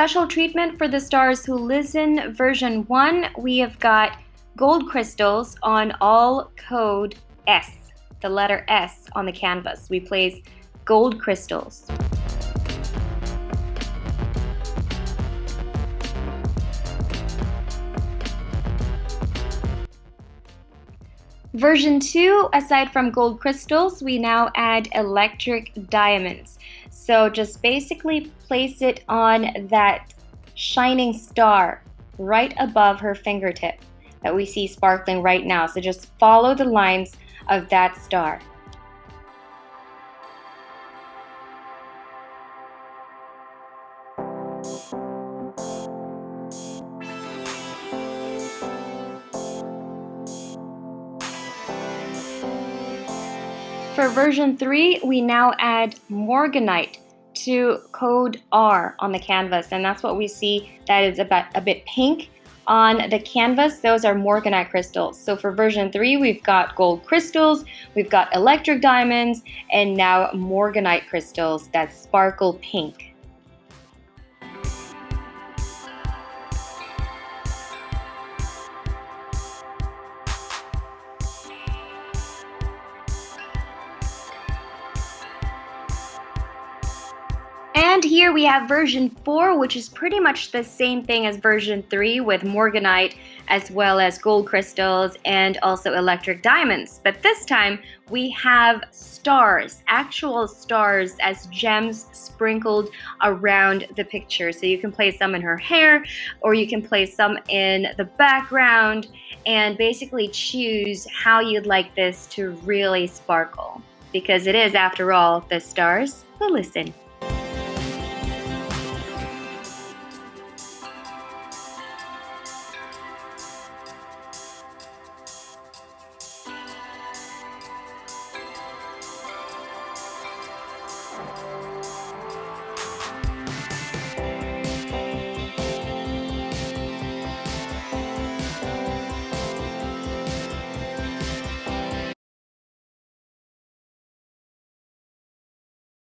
special treatment for the stars who listen version 1, we have got gold crystals on all code S, the letter S on the canvas. We place gold crystals. Version 2, aside from gold crystals, we now add electric diamonds. So just basically place it on that shining star right above her fingertip that we see sparkling right now. So just follow the lines of that star. For version 3, we now add morganite to code R on the canvas, and that's what we see that is a bit pink on the canvas. Those are morganite crystals. So for version 3, we've got gold crystals, we've got electric diamonds, and now morganite crystals that sparkle pink. And here we have version 4, which is pretty much the same thing as version 3 with morganite as well as gold crystals and also electric diamonds. But this time we have stars, actual stars as gems sprinkled around the picture. So you can place some in her hair or you can place some in the background and basically choose how you'd like this to really sparkle. Because it is, after all, the stars who listen.